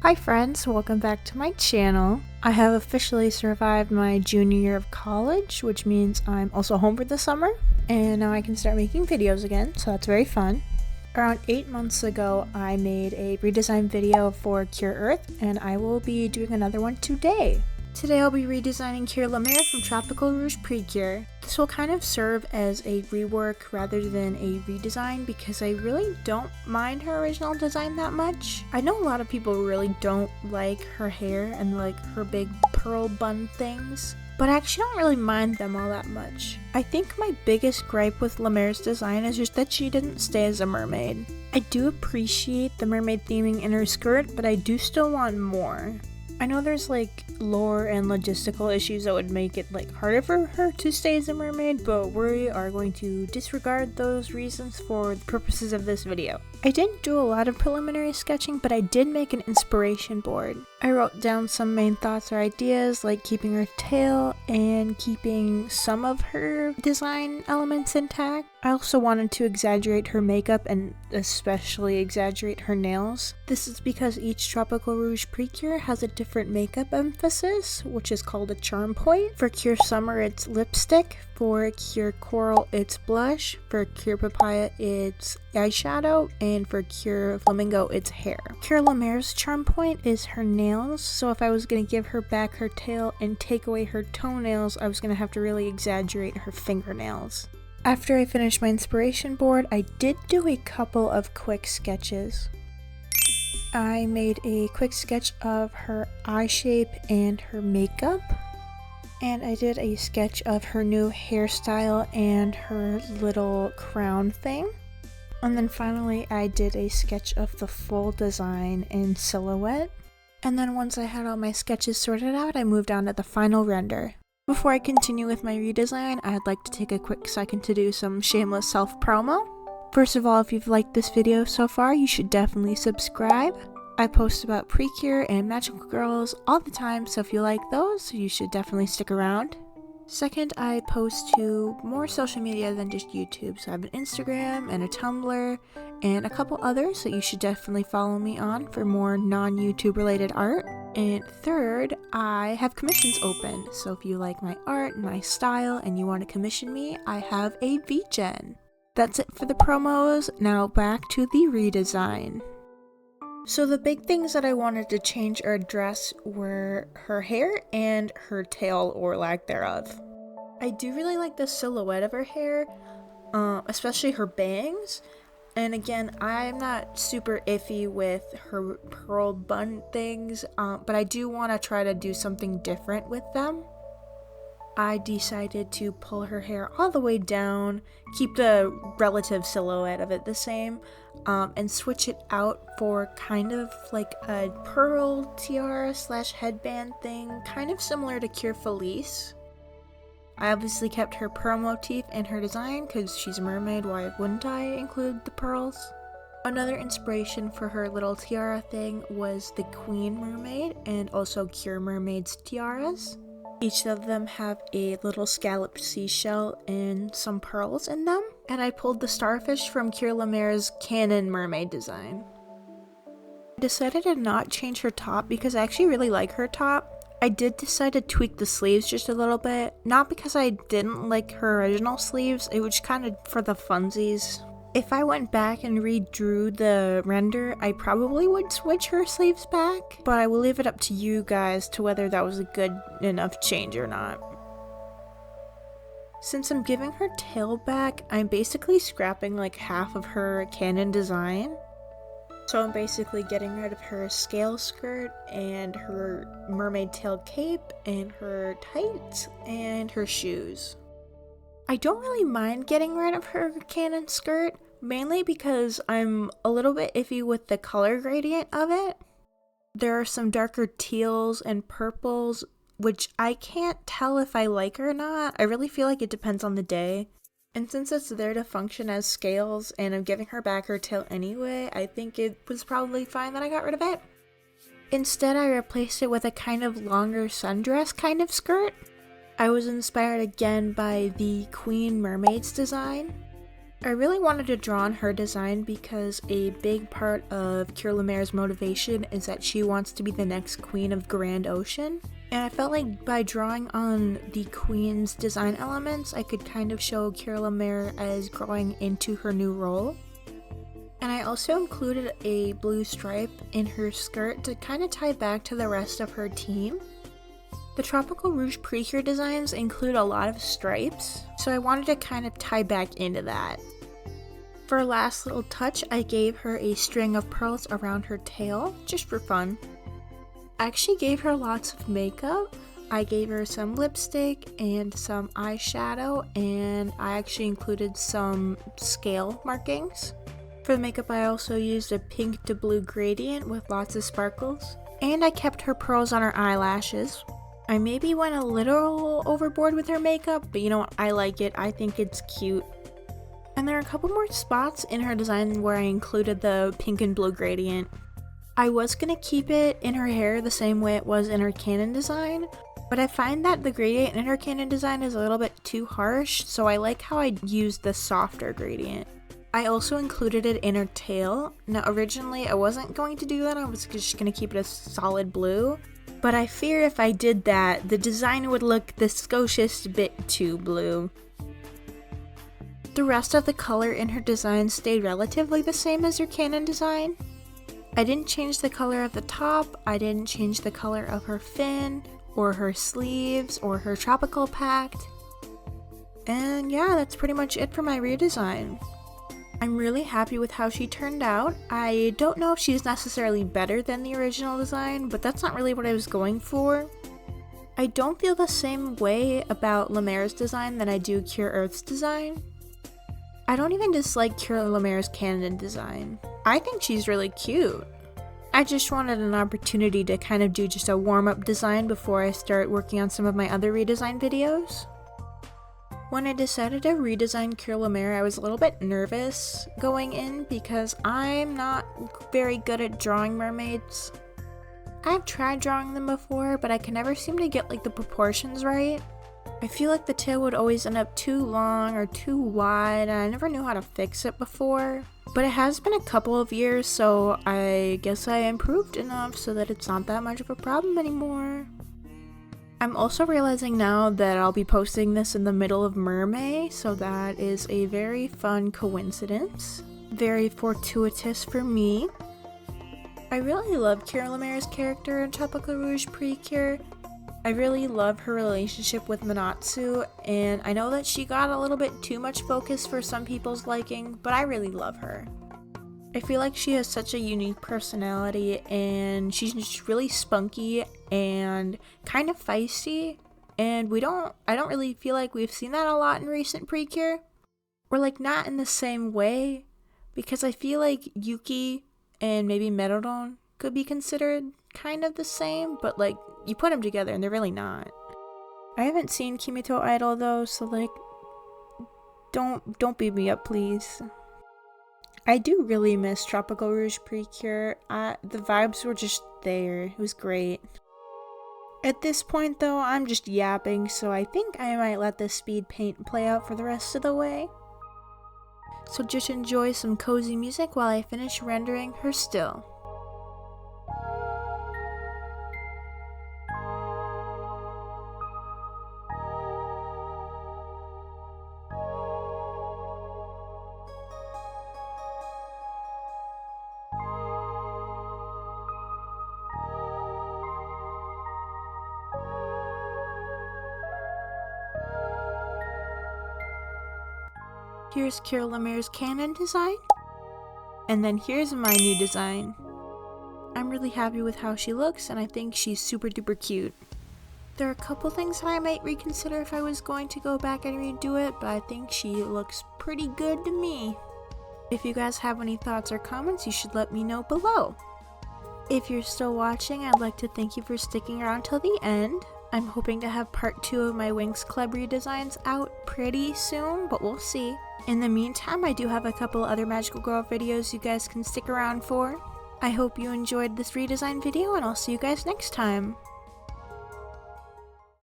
Hi friends, welcome back to my channel. I have officially survived my junior year of college, which means I'm also home for the summer, and now I can start making videos again, so that's very fun. Around 8 months ago, I made a redesign video for Cure Earth, and I will be doing another one today. Today I'll be redesigning Cure La Mer from Tropical Rouge Precure. This will kind of serve as a rework rather than a redesign because I really don't mind her original design that much. I know a lot of people really don't like her hair and like her big pearl bun things, but I actually don't really mind them all that much. I think my biggest gripe with La Mer's design is just that she didn't stay as a mermaid. I do appreciate the mermaid theming in her skirt, but I do still want more. I know there's like lore and logistical issues that would make it like harder for her to stay as a mermaid, but we are going to disregard those reasons for the purposes of this video. I didn't do a lot of preliminary sketching, but I did make an inspiration board. I wrote down some main thoughts or ideas like keeping her tail and keeping some of her design elements intact. I also wanted to exaggerate her makeup and especially exaggerate her nails. This is because each Tropical Rouge Precure has a different makeup emphasis, which is called a charm point. For Cure Summer it's lipstick, for Cure Coral it's blush, for Cure Papaya it's eyeshadow, and for Cure Flamingo it's hair. Cure La Mer's charm point is her nails, so if I was going to give her back her tail and take away her toenails, I was going to have to really exaggerate her fingernails. After I finished my inspiration board, I did do a couple of quick sketches. I made a quick sketch of her eye shape and her makeup, and I did a sketch of her new hairstyle and her little crown thing. And then finally I did a sketch of the full design in silhouette. And then once I had all my sketches sorted out, I moved on to the final render. Before I continue with my redesign, I'd like to take a quick second to do some shameless self-promo. First of all, if you've liked this video so far, you should definitely subscribe. I post about Precure and magical girls all the time, so if you like those, you should definitely stick around. Second, I post to more social media than just YouTube, so I have an Instagram and a Tumblr and a couple others that you should definitely follow me on for more non-YouTube related art. And third, I have commissions open, so if you like my art and my style and you want to commission me, I have a VGen. That's it for the promos, now back to the redesign. So the big things that I wanted to change or address were her hair and her tail or lack thereof. I do really like the silhouette of her hair, especially her bangs. And again, I'm not super iffy with her pearl bun things, but I do want to try to do something different with them. I decided to pull her hair all the way down, keep the relative silhouette of it the same, and switch it out for kind of like a pearl tiara slash headband thing, kind of similar to Cure Felice. I obviously kept her pearl motif in her design because she's a mermaid, why wouldn't I include the pearls? Another inspiration for her little tiara thing was the Queen Mermaid and also Cure Mermaid's tiaras. Each of them have a little scalloped seashell and some pearls in them, and I pulled the starfish from Cure La Mer's canon mermaid design. I decided to not change her top because I actually really like her top. I did decide to tweak the sleeves just a little bit, not because I didn't like her original sleeves, it was kind of for the funsies. If I went back and redrew the render, I probably would switch her sleeves back, but I will leave it up to you guys to whether that was a good enough change or not. Since I'm giving her tail back, I'm basically scrapping like half of her canon design. So I'm basically getting rid of her scale skirt and her mermaid tail cape and her tights and her shoes. I don't really mind getting rid of her canon skirt, mainly because I'm a little bit iffy with the color gradient of it. There are some darker teals and purples, which I can't tell if I like or not. I really feel like it depends on the day. And since it's there to function as scales and I'm giving her back her tail anyway, I think it was probably fine that I got rid of it. Instead, I replaced it with a kind of longer sundress kind of skirt. I was inspired again by the Queen Mermaid's design. I really wanted to draw on her design because a big part of Cure Lemaire's motivation is that she wants to be the next queen of Grand Ocean. And I felt like by drawing on the queen's design elements, I could kind of show Cure Lemaire as growing into her new role. And I also included a blue stripe in her skirt to kind of tie back to the rest of her team. The Tropical Rouge Precure designs include a lot of stripes, so I wanted to kind of tie back into that. For a last little touch, I gave her a string of pearls around her tail, just for fun. I actually gave her lots of makeup. I gave her some lipstick and some eyeshadow, and I actually included some scale markings. For the makeup, I also used a pink to blue gradient with lots of sparkles, and I kept her pearls on her eyelashes. I maybe went a little overboard with her makeup, but you know what, I like it. I think it's cute. And there are a couple more spots in her design where I included the pink and blue gradient. I was gonna keep it in her hair the same way it was in her canon design, but I find that the gradient in her canon design is a little bit too harsh, so I like how I used the softer gradient. I also included it in her tail. Now originally I wasn't going to do that, I was just gonna keep it a solid blue, but I fear if I did that, the design would look the skoshest bit too blue. The rest of the color in her design stayed relatively the same as her canon design. I didn't change the color of the top, I didn't change the color of her fin, or her sleeves, or her tropical pact. And yeah, that's pretty much it for my redesign. I'm really happy with how she turned out. I don't know if she's necessarily better than the original design, but that's not really what I was going for. I don't feel the same way about Lemaire's design than I do Cure Earth's design. I don't even dislike Cure Lemaire's canon design. I think she's really cute. I just wanted an opportunity to kind of do just a warm-up design before I start working on some of my other redesign videos. When I decided to redesign Cure Lemaire, I was a little bit nervous going in because I'm not very good at drawing mermaids. I've tried drawing them before, but I can never seem to get like the proportions right. I feel like the tail would always end up too long or too wide, and I never knew how to fix it before. But it has been a couple of years, so I guess I improved enough so that it's not that much of a problem anymore. I'm also realizing now that I'll be posting this in the middle of Mermaid, so that is a very fun coincidence. Very fortuitous for me. I really love Cure Lemaire's character in Tropical Rouge Precure. I really love her relationship with Manatsu, and I know that she got a little bit too much focus for some people's liking, but I really love her. I feel like she has such a unique personality, and she's just really spunky and kind of feisty, and I don't really feel like we've seen that a lot in recent Precure. Or like not in the same way, because I feel like Yuki and maybe Merodon could be considered kind of the same, but like you put them together and they're really not. I haven't seen Kimito Idol though, so like don't beat me up please. I do really miss Tropical Rouge Precure. The vibes were just there. It was great. At this point though, I'm just yapping, so I think I might let the speed paint play out for the rest of the way. So just enjoy some cozy music while I finish rendering her still. Here's Cure Lemaire's canon design, and then here's my new design. I'm really happy with how she looks, and I think she's super duper cute. There are a couple things that I might reconsider if I was going to go back and redo it, but I think she looks pretty good to me. If you guys have any thoughts or comments, you should let me know below. If you're still watching, I'd like to thank you for sticking around till the end. I'm hoping to have part 2 of my Winx Club redesigns out pretty soon, but we'll see. In the meantime, I do have a couple other Magical Girl videos you guys can stick around for. I hope you enjoyed this redesign video, and I'll see you guys next time.